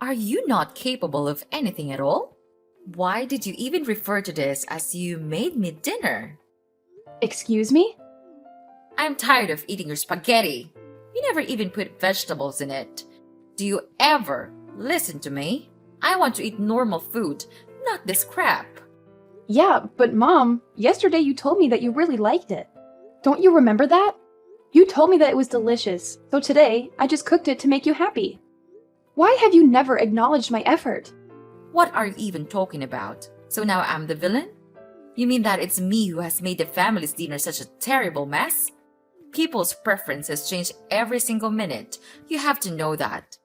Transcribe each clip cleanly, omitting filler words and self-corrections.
Are you not capable of anything at all? Why did you even refer to this as you made me dinner? Excuse me? I'm tired of eating your spaghetti. You never even put vegetables in it. Do you ever listen to me? I want to eat normal food, not this crap. Yeah, but Mom, yesterday you told me that you really liked it. Don't you remember that? You told me that it was delicious, so today I just cooked it to make you happy. Why have you never acknowledged my effort? What are you even talking about? So now I'm the villain? You mean that it's me who has made the family's dinner such a terrible mess? People's preferences change every single minute. You have to know that.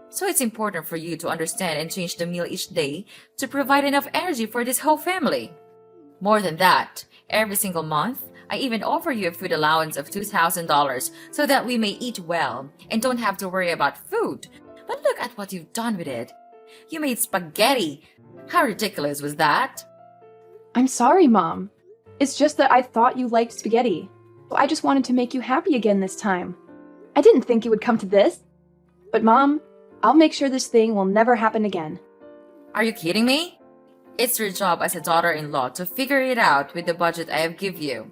So it's important for you to understand and change the meal each day to provide enough energy for this whole family. More than that, every single month, I even offer you a food allowance of $2,000 so that we may eat well and don't have to worry about food. But look at what you've done with it. You made spaghetti. How ridiculous was that? I'm sorry, Mom. It's just that I thought you liked spaghetti. So I just wanted to make you happy again this time. I didn't think it would come to this. But Mom, I'll make sure this thing will never happen again. Are you kidding me? It's your job as a daughter-in-law to figure it out with the budget I have give you.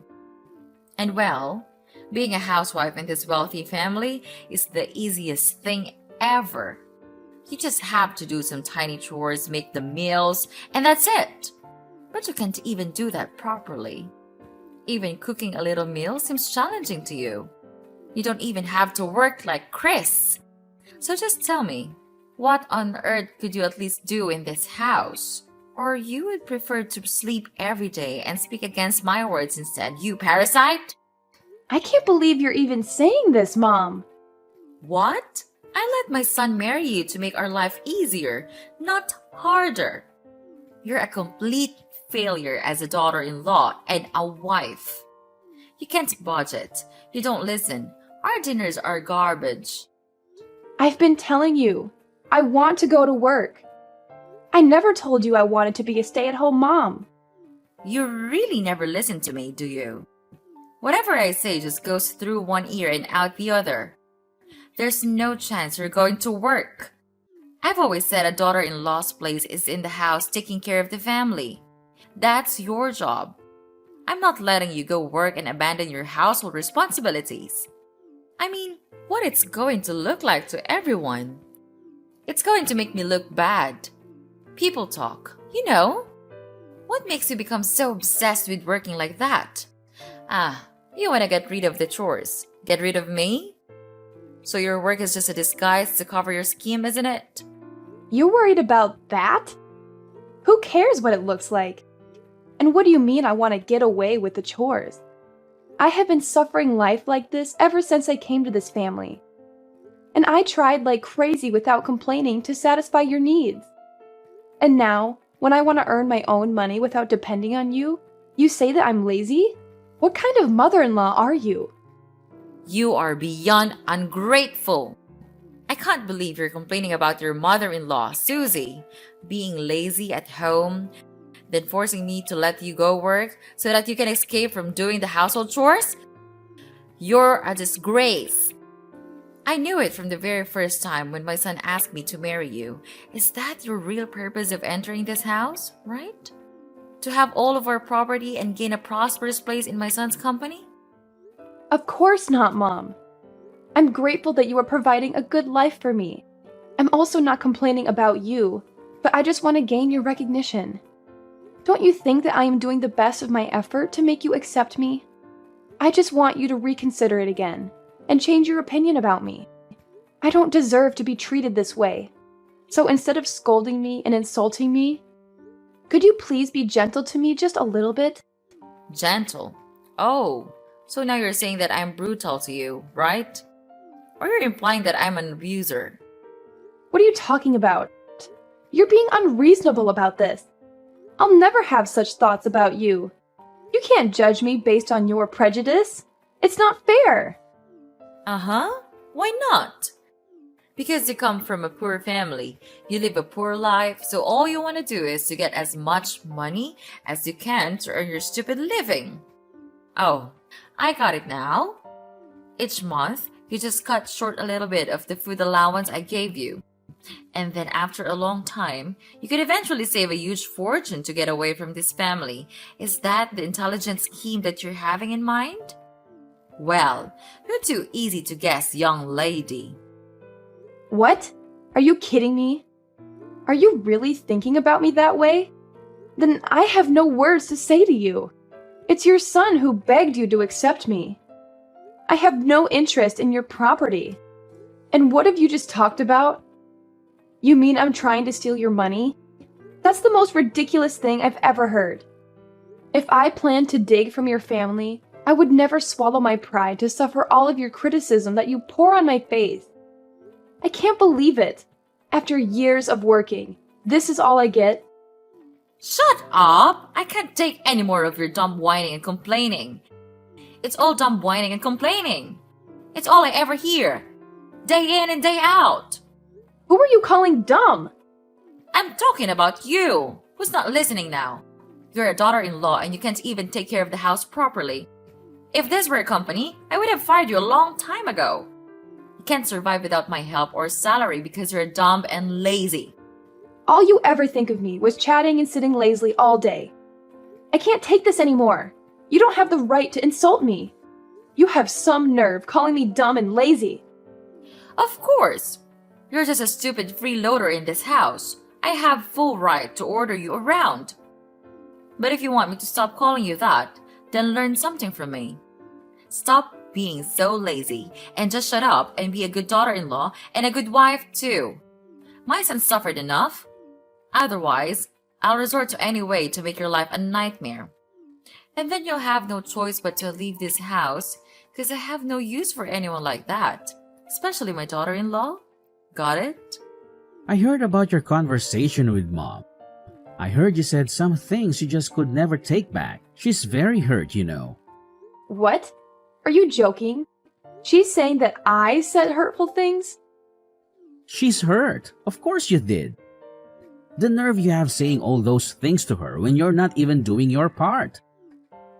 And well, being a housewife in this wealthy family is the easiest thing ever. You just have to do some tiny chores, make the meals, and that's it. But you can't even do that properly. Even cooking a little meal seems challenging to you. You don't even have to work like Chris. So just tell me, what on earth could you at least do in this house? Or you would prefer to sleep every day and speak against my words instead, you parasite? I can't believe you're even saying this, Mom. What? I let my son marry you to make our life easier, not harder. You're a complete failure as a daughter-in-law and a wife. You can't budget. You don't listen. Our dinners are garbage. I've been telling you, I want to go to work. I never told you I wanted to be a stay-at-home mom. You really never listen to me, do you? Whatever I say just goes through one ear and out the other. There's no chance you're going to work. I've always said a daughter-in-law's place is in the house taking care of the family. That's your job. I'm not letting you go work and abandon your household responsibilities. I mean, what it's going to look like to everyone. It's going to make me look bad. People talk, you know. What makes you become so obsessed with working like that? You want to get rid of the chores. Get rid of me? So your work is just a disguise to cover your scheme, isn't it? You're worried about that? Who cares what it looks like? And what do you mean I want to get away with the chores? I have been suffering life like this ever since I came to this family. And I tried like crazy without complaining to satisfy your needs. And now, when I want to earn my own money without depending on you, you say that I'm lazy? What kind of mother-in-law are you? You are beyond ungrateful. I can't believe you're complaining about your mother-in-law, Susie, being lazy at home, then forcing me to let you go work so that you can escape from doing the household chores? You're a disgrace. I knew it from the very first time when my son asked me to marry you. Is that your real purpose of entering this house, right? To have all of our property and gain a prosperous place in my son's company? Of course not, Mom. I'm grateful that you are providing a good life for me. I'm also not complaining about you, but I just want to gain your recognition. Don't you think that I am doing the best of my effort to make you accept me? I just want you to reconsider it again and change your opinion about me. I don't deserve to be treated this way. So instead of scolding me and insulting me, could you please be gentle to me just a little bit? Gentle? Oh, so now you're saying that I'm brutal to you, right? Or you're implying that I'm an abuser? What are you talking about? You're being unreasonable about this. I'll never have such thoughts about you. You can't judge me based on your prejudice. It's not fair. Why not? Because you come from a poor family, you live a poor life, so all you want to do is to get as much money as you can to earn your stupid living. Oh, I got it now. Each month, you just cut short a little bit of the food allowance I gave you. And then after a long time, you could eventually save a huge fortune to get away from this family. Is that the intelligent scheme that you're having in mind? Well, you're too easy to guess, young lady. What? Are you kidding me? Are you really thinking about me that way? Then I have no words to say to you. It's your son who begged you to accept me. I have no interest in your property. And what have you just talked about? You mean I'm trying to steal your money? That's the most ridiculous thing I've ever heard. If I planned to dig from your family, I would never swallow my pride to suffer all of your criticism that you pour on my face. I can't believe it. After years of working, this is all I get? Shut up! I can't take any more of your dumb whining and complaining. It's all dumb whining and complaining. It's all I ever hear. Day in and day out. Who are you calling dumb? I'm talking about you. Who's not listening now? You're a daughter-in-law and you can't even take care of the house properly. If this were a company, I would have fired you a long time ago. You can't survive without my help or salary because you're dumb and lazy. All you ever think of me was chatting and sitting lazily all day. I can't take this anymore. You don't have the right to insult me. You have some nerve calling me dumb and lazy. Of course. You're just a stupid freeloader in this house. I have full right to order you around. But if you want me to stop calling you that, then learn something from me. Stop being so lazy and just shut up and be a good daughter-in-law and a good wife too. My son suffered enough. Otherwise, I'll resort to any way to make your life a nightmare. And then you'll have no choice but to leave this house because I have no use for anyone like that, especially my daughter-in-law. Got it? I heard about your conversation with Mom. I heard you said some things you just could never take back. She's very hurt, you know. What? Are you joking? She's saying that I said hurtful things? She's hurt. Of course you did. The nerve you have saying all those things to her when you're not even doing your part.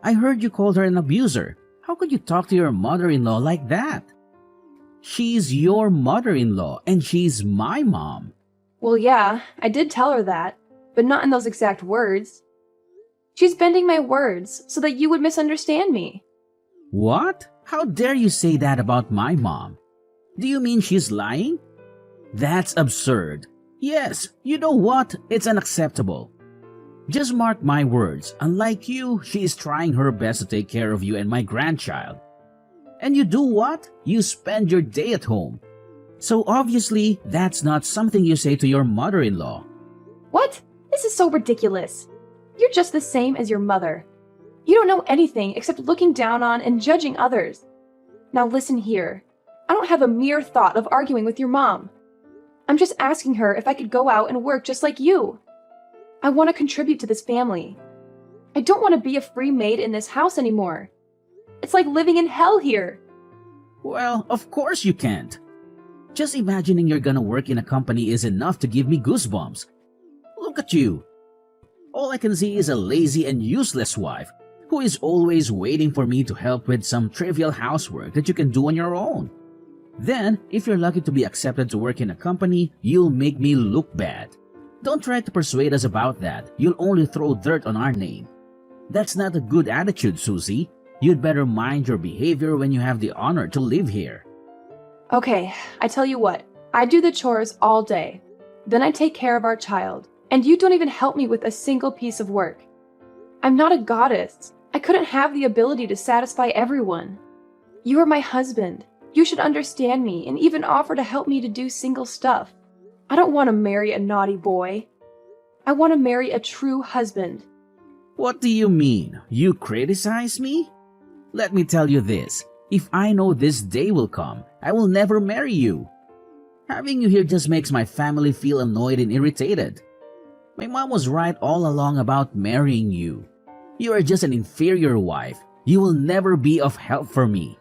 I heard you called her an abuser. How could you talk to your mother-in-law like that? She's your mother-in-law and she's my mom. Well, yeah, I did tell her that, but not in those exact words. She's bending my words so that you would misunderstand me. What? How dare you say that about my mom? Do you mean she's lying? That's absurd. Yes, you know what? It's unacceptable. Just mark my words. Unlike you, she is trying her best to take care of you and my grandchild. And you do what? You spend your day at home. So obviously, that's not something you say to your mother-in-law. What? This is so ridiculous. You're just the same as your mother. You don't know anything except looking down on and judging others. Now listen here. I don't have a mere thought of arguing with your mom. I'm just asking her if I could go out and work just like you. I want to contribute to this family. I don't want to be a free maid in this house anymore. It's like living in hell here. Well, of course you can't. Just imagining you're gonna work in a company is enough to give me goosebumps. Look at you. All I can see is a lazy and useless wife who is always waiting for me to help with some trivial housework that you can do on your own. Then, if you're lucky to be accepted to work in a company, you'll make me look bad. Don't try to persuade us about that. You'll only throw dirt on our name. That's not a good attitude, Susie. You'd better mind your behavior when you have the honor to live here. Okay, I tell you what. I do the chores all day. Then I take care of our child. And you don't even help me with a single piece of work. I'm not a goddess. I couldn't have the ability to satisfy everyone. You are my husband. You should understand me and even offer to help me to do single stuff. I don't want to marry a naughty boy. I want to marry a true husband. What do you mean? You criticize me? Let me tell you this. If I know this day will come, I will never marry you. Having you here just makes my family feel annoyed and irritated. My mom was right all along about marrying you. You are just an inferior wife. You will never be of help for me.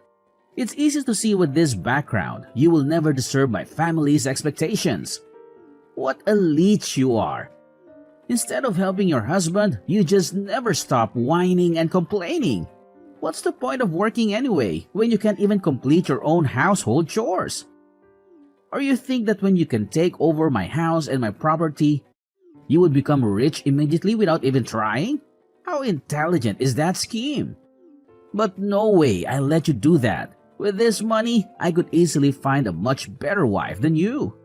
It's easy to see with this background, you will never deserve my family's expectations. What a leech you are. Instead of helping your husband, you just never stop whining and complaining. What's the point of working anyway when you can't even complete your own household chores? Or you think that when you can take over my house and my property, you would become rich immediately without even trying? How intelligent is that scheme? But no way I'll let you do that. With this money, I could easily find a much better wife than you.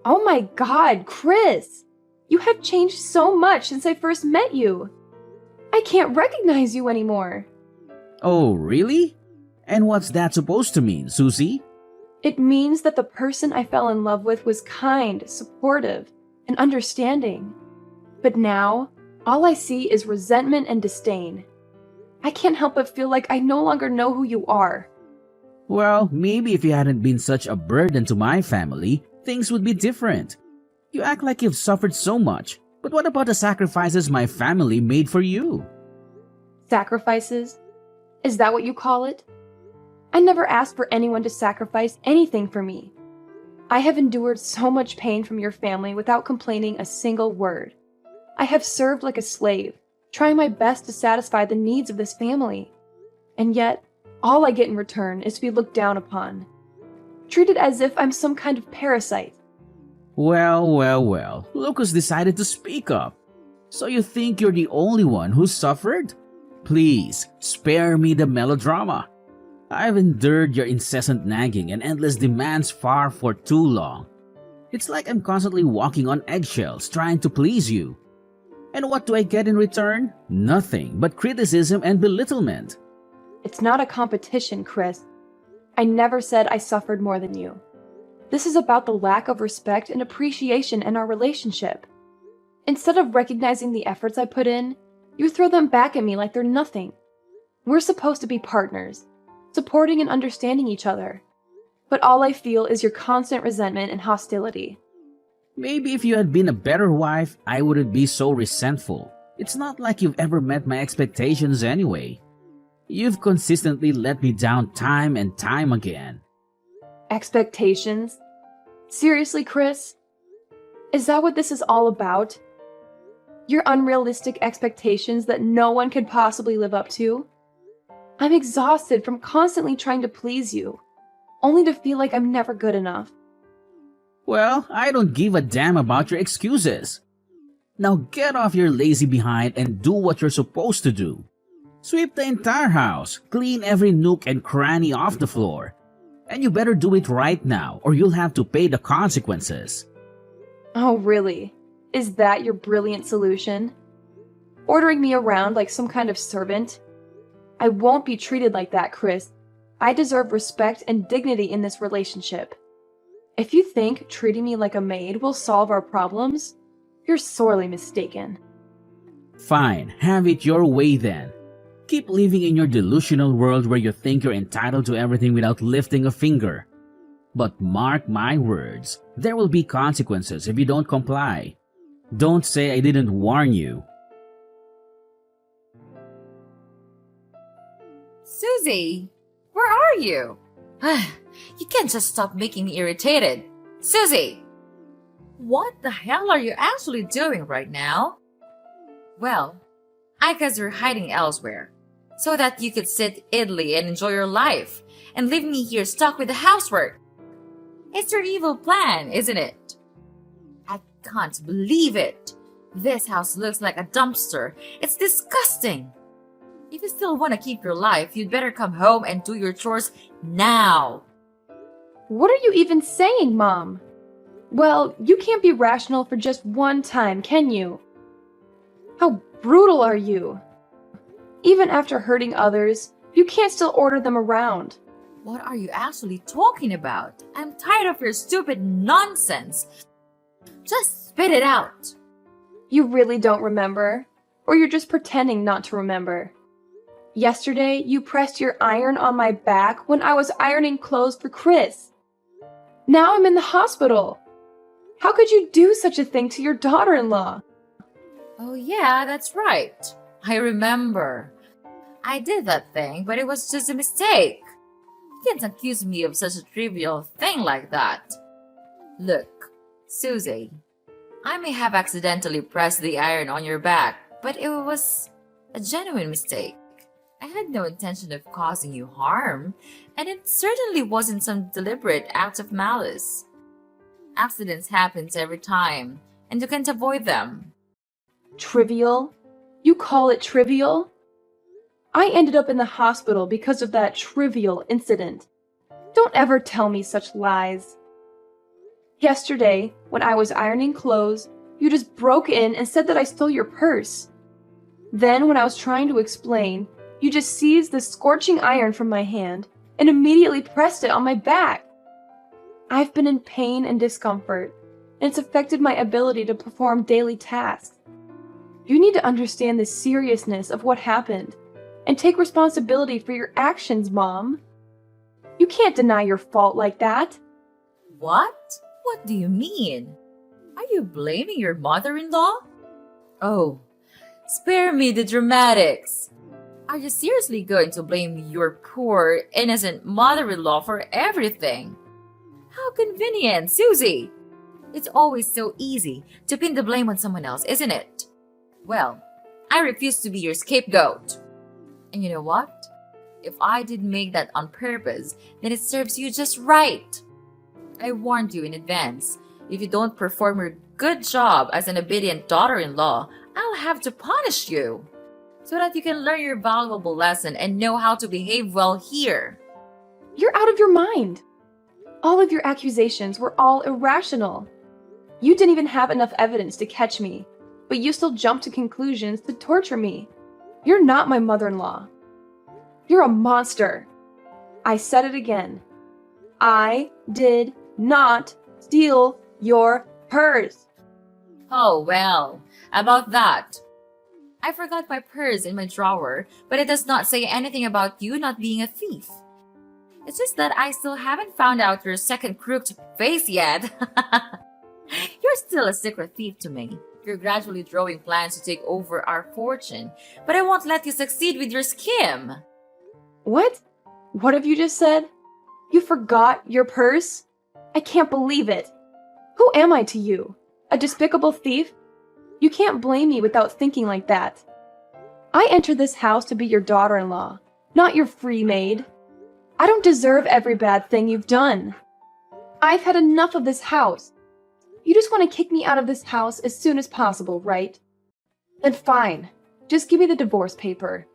Oh my God, Chris! You have changed so much since I first met you. I can't recognize you anymore. Oh, really? And what's that supposed to mean, Susie? It means that the person I fell in love with was kind, supportive, and understanding. But now, all I see is resentment and disdain. I can't help but feel like I no longer know who you are. Well, maybe if you hadn't been such a burden to my family, things would be different. You act like you've suffered so much, but what about the sacrifices my family made for you? Sacrifices? Is that what you call it? I never asked for anyone to sacrifice anything for me. I have endured so much pain from your family without complaining a single word. I have served like a slave, trying my best to satisfy the needs of this family. And yet, all I get in return is to be looked down upon, treated as if I'm some kind of parasite. Well, look who's decided to speak up. So you think you're the only one who suffered? Please, spare me the melodrama. I've endured your incessant nagging and endless demands for too long. It's like I'm constantly walking on eggshells trying to please you. And what do I get in return? Nothing but criticism and belittlement. It's not a competition, Chris. I never said I suffered more than you. This is about the lack of respect and appreciation in our relationship. Instead of recognizing the efforts I put in, you throw them back at me like they're nothing. We're supposed to be partners, supporting and understanding each other. But all I feel is your constant resentment and hostility. Maybe if you had been a better wife, I wouldn't be so resentful. It's not like you've ever met my expectations anyway. You've consistently let me down time and time again. Expectations? Seriously, Chris? Is that what this is all about? Your unrealistic expectations that no one could possibly live up to? I'm exhausted from constantly trying to please you, only to feel like I'm never good enough. Well, I don't give a damn about your excuses. Now get off your lazy behind and do what you're supposed to do. Sweep the entire house, clean every nook and cranny off the floor. And you better do it right now or you'll have to pay the consequences. Oh, really? Is that your brilliant solution? Ordering me around like some kind of servant? I won't be treated like that, Chris. I deserve respect and dignity in this relationship. If you think treating me like a maid will solve our problems, you're sorely mistaken. Fine, have it your way then. Keep living in your delusional world where you think you're entitled to everything without lifting a finger. But mark my words, there will be consequences if you don't comply. Don't say I didn't warn you. Susie, where are you? You can't just stop making me irritated. Susie! What the hell are you actually doing right now? Well, I guess you're hiding elsewhere, so that you could sit idly and enjoy your life, and leave me here stuck with the housework. It's your evil plan, isn't it? I can't believe it. This house looks like a dumpster. It's disgusting. If you still want to keep your life, you'd better come home and do your chores now. What are you even saying, Mom? Well, you can't be rational for just one time, can you? How brutal are you? Even after hurting others, you can't still order them around. What are you actually talking about? I'm tired of your stupid nonsense. Just spit it out. You really don't remember? Or you're just pretending not to remember? Yesterday, you pressed your iron on my back when I was ironing clothes for Chris. Now I'm in the hospital. How could you do such a thing to your daughter-in-law? Oh yeah, that's right. I remember. I did that thing, but it was just a mistake. You can't accuse me of such a trivial thing like that. Look, Susie, I may have accidentally pressed the iron on your back, but it was a genuine mistake. I had no intention of causing you harm, and it certainly wasn't some deliberate act of malice. Accidents happens every time, and you can't avoid them. Trivial? You call it trivial? I ended up in the hospital because of that trivial incident. Don't ever tell me such lies. Yesterday, when I was ironing clothes, you just broke in and said that I stole your purse. Then, when I was trying to explain, you just seized the scorching iron from my hand and immediately pressed it on my back. I've been in pain and discomfort, and it's affected my ability to perform daily tasks. You need to understand the seriousness of what happened and take responsibility for your actions, Mom. You can't deny your fault like that. What? What do you mean? Are you blaming your mother-in-law? Oh, spare me the dramatics. Are you seriously going to blame your poor, innocent mother-in-law for everything? How convenient, Susie! It's always so easy to pin the blame on someone else, isn't it? Well, I refuse to be your scapegoat. And you know what? If I did make that on purpose, then it serves you just right. I warned you in advance. If you don't perform your good job as an obedient daughter-in-law, I'll have to punish you, so that you can learn your valuable lesson and know how to behave well here. You're out of your mind. All of your accusations were all irrational. You didn't even have enough evidence to catch me, but you still jumped to conclusions to torture me. You're not my mother-in-law. You're a monster. I said it again. I did not steal your purse. Oh, well, about that. I forgot my purse in my drawer, but it does not say anything about you not being a thief. It's just that I still haven't found out your second crooked face yet. You're still a secret thief to me. You're gradually drawing plans to take over our fortune, but I won't let you succeed with your scheme. What? What have you just said? You forgot your purse? I can't believe it. Who am I to you? A despicable thief? You can't blame me without thinking like that. I entered this house to be your daughter-in-law, not your free maid. I don't deserve every bad thing you've done. I've had enough of this house. You just want to kick me out of this house as soon as possible, right? Then fine. Just give me the divorce paper.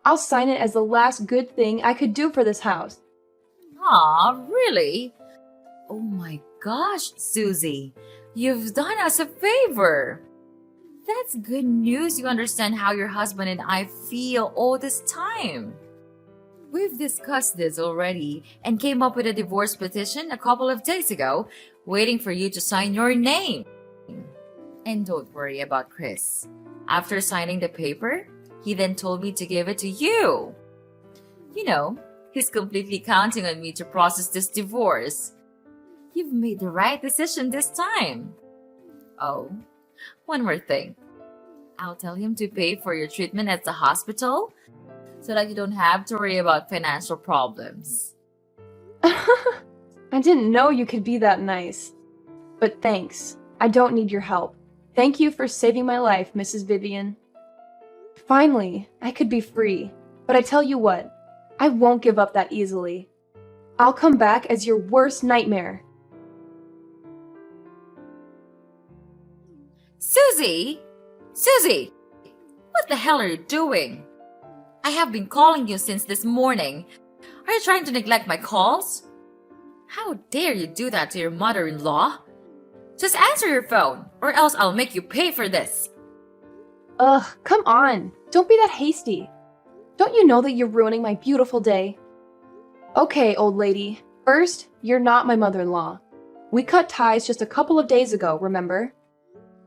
I'll sign it as the last good thing I could do for this house. Aw, really? Oh my gosh, Susie. You've done us a favor. That's good news you understand how your husband and I feel all this time. We've discussed this already and came up with a divorce petition a couple of days ago, waiting for you to sign your name. And don't worry about Chris. After signing the paper, he then told me to give it to you. You know, he's completely counting on me to process this divorce. You've made the right decision this time. Oh, one more thing. I'll tell him to pay for your treatment at the hospital so that you don't have to worry about financial problems. I didn't know you could be that nice. But thanks. I don't need your help. Thank you for saving my life, Mrs. Vivian. Finally, I could be free. But I tell you what, I won't give up that easily. I'll come back as your worst nightmare. Susie! Susie! What the hell are you doing? I have been calling you since this morning. Are you trying to neglect my calls? How dare you do that to your mother-in-law? Just answer your phone, or else I'll make you pay for this. Ugh, come on. Don't be that hasty. Don't you know that you're ruining my beautiful day? Okay, old lady. First, you're not my mother-in-law. We cut ties just a couple of days ago, remember?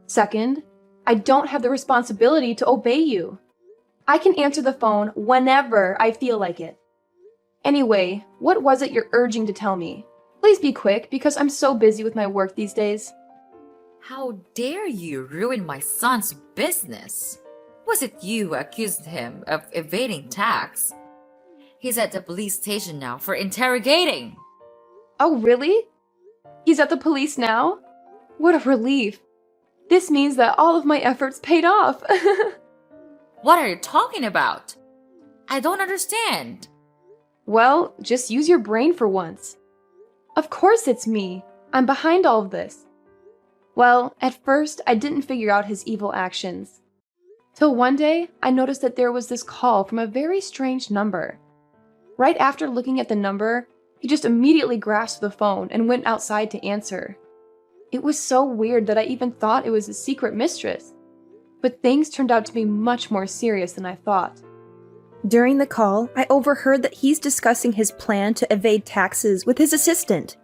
Second, I don't have the responsibility to obey you. I can answer the phone whenever I feel like it. Anyway, what was it you're urging to tell me? Please be quick, because I'm so busy with my work these days. How dare you ruin my son's business? Was it you who accused him of evading tax? He's at the police station now for interrogating. Oh, really? He's at the police now? What a relief. This means that all of my efforts paid off. What are you talking about? I don't understand. Well, just use your brain for once. Of course it's me. I'm behind all of this. Well, at first, I didn't figure out his evil actions. Till one day, I noticed that there was this call from a very strange number. Right after looking at the number, he just immediately grasped the phone and went outside to answer. It was so weird that I even thought it was his secret mistress. But things turned out to be much more serious than I thought. During the call, I overheard that he's discussing his plan to evade taxes with his assistant.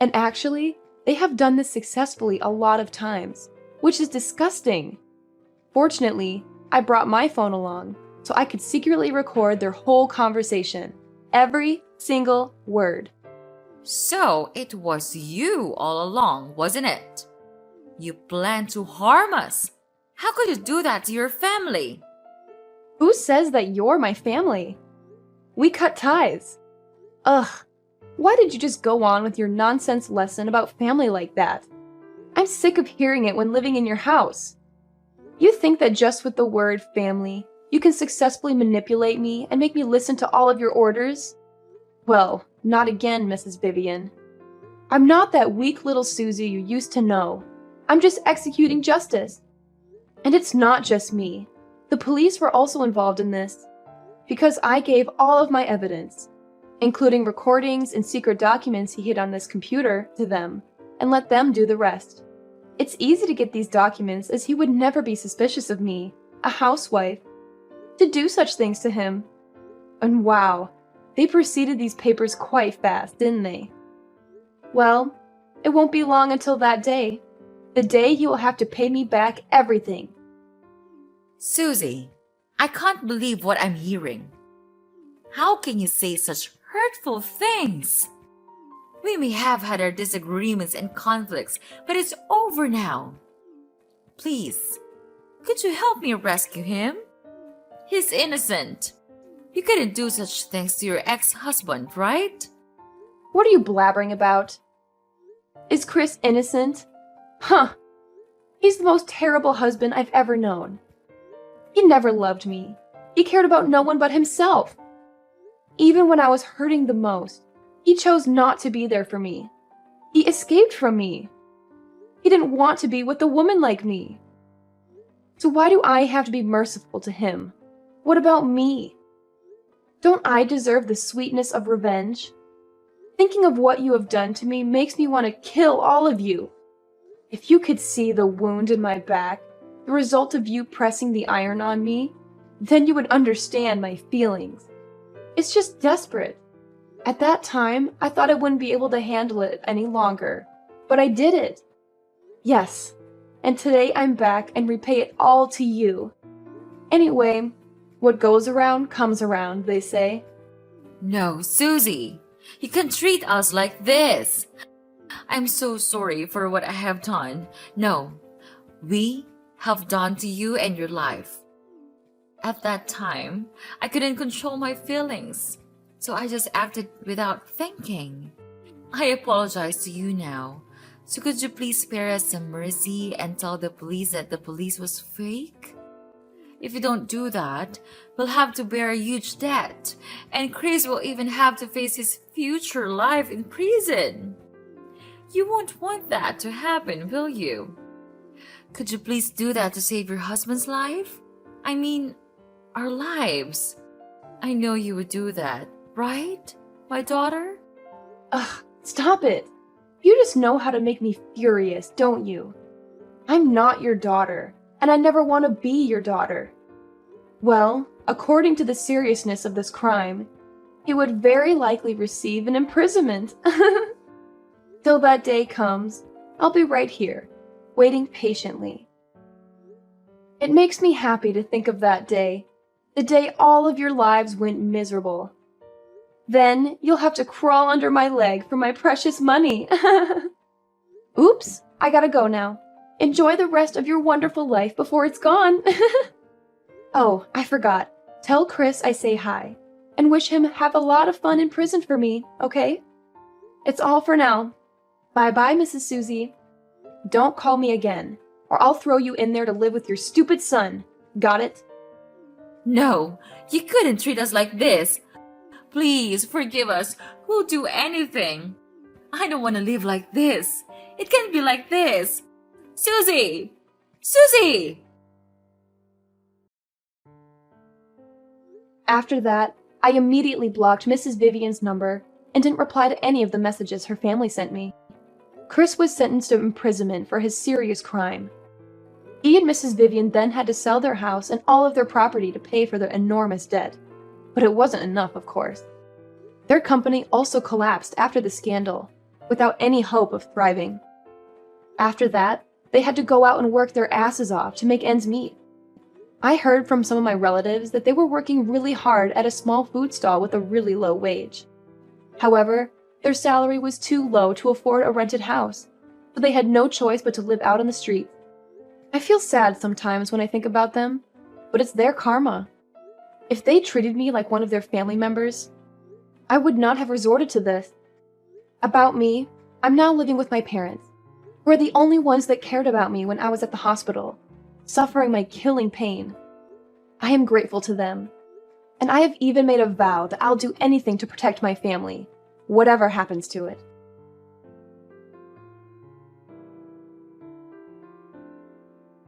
And actually, they have done this successfully a lot of times, which is disgusting. Fortunately, I brought my phone along, so I could secretly record their whole conversation. Every single word. So it was you all along, wasn't it? You planned to harm us. How could you do that to your family? Who says that you're my family? We cut ties. Ugh, why did you just go on with your nonsense lesson about family like that? I'm sick of hearing it when living in your house. You think that just with the word family, you can successfully manipulate me and make me listen to all of your orders? Well, not again, Mrs. Vivian. I'm not that weak little Susie you used to know. I'm just executing justice. And it's not just me. The police were also involved in this, because I gave all of my evidence, including recordings and secret documents he hid on this computer, to them, and let them do the rest. It's easy to get these documents, as he would never be suspicious of me, a housewife, to do such things to him. And wow, they proceeded these papers quite fast, didn't they? Well, it won't be long until that day, the day he will have to pay me back everything. Susie, I can't believe what I'm hearing. How can you say such hurtful things? We may have had our disagreements and conflicts, but it's over now. Please, could you help me rescue him? He's innocent. You couldn't do such things to your ex-husband, right? What are you blabbering about? Is Chris innocent? Huh! He's the most terrible husband I've ever known. He never loved me. He cared about no one but himself. Even when I was hurting the most, he chose not to be there for me. He escaped from me. He didn't want to be with a woman like me. So why do I have to be merciful to him? What about me? Don't I deserve the sweetness of revenge? Thinking of what you have done to me makes me want to kill all of you. If you could see the wound in my back, the result of you pressing the iron on me, then you would understand my feelings. It's just desperate. At that time, I thought I wouldn't be able to handle it any longer, but I did it. Yes, and today I'm back and repay it all to you. Anyway, what goes around comes around, they say. No, Susie, you can't treat us like this. I'm so sorry for what I have done. No, we have done to you and your life. At that time, I couldn't control my feelings, so I just acted without thinking. I apologize to you now. So could you please spare us some mercy and tell the police that the police was fake? If you don't do that, we'll have to bear a huge debt, and Chris will even have to face his future life in prison. You won't want that to happen, will you? Could you please do that to save your husband's life? I mean, our lives. I know you would do that, right, my daughter? Ugh, stop it. You just know how to make me furious, don't you? I'm not your daughter, and I never want to be your daughter. Well, according to the seriousness of this crime, he would very likely receive an imprisonment. Till that day comes, I'll be right here, waiting patiently. It makes me happy to think of that day, the day all of your lives went miserable. Then you'll have to crawl under my leg for my precious money. Oops, I gotta go now. Enjoy the rest of your wonderful life before it's gone. Oh, I forgot. Tell Chris I say hi, and wish him have a lot of fun in prison for me, okay? It's all for now. Bye-bye, Mrs. Susie. Don't call me again, or I'll throw you in there to live with your stupid son. Got it? No, you couldn't treat us like this. Please forgive us. We'll do anything. I don't want to live like this. It can't be like this. Susie! Susie! After that, I immediately blocked Mrs. Vivian's number and didn't reply to any of the messages her family sent me. Chris was sentenced to imprisonment for his serious crime. He and Mrs. Vivian then had to sell their house and all of their property to pay for their enormous debt. But it wasn't enough, of course. Their company also collapsed after the scandal, without any hope of thriving. After that, they had to go out and work their asses off to make ends meet. I heard from some of my relatives that they were working really hard at a small food stall with a really low wage. However, their salary was too low to afford a rented house, so they had no choice but to live out on the streets. I feel sad sometimes when I think about them, but it's their karma. If they treated me like one of their family members, I would not have resorted to this. About me, I'm now living with my parents, who are the only ones that cared about me when I was at the hospital, suffering my killing pain. I am grateful to them, and I have even made a vow that I'll do anything to protect my family, whatever happens to it.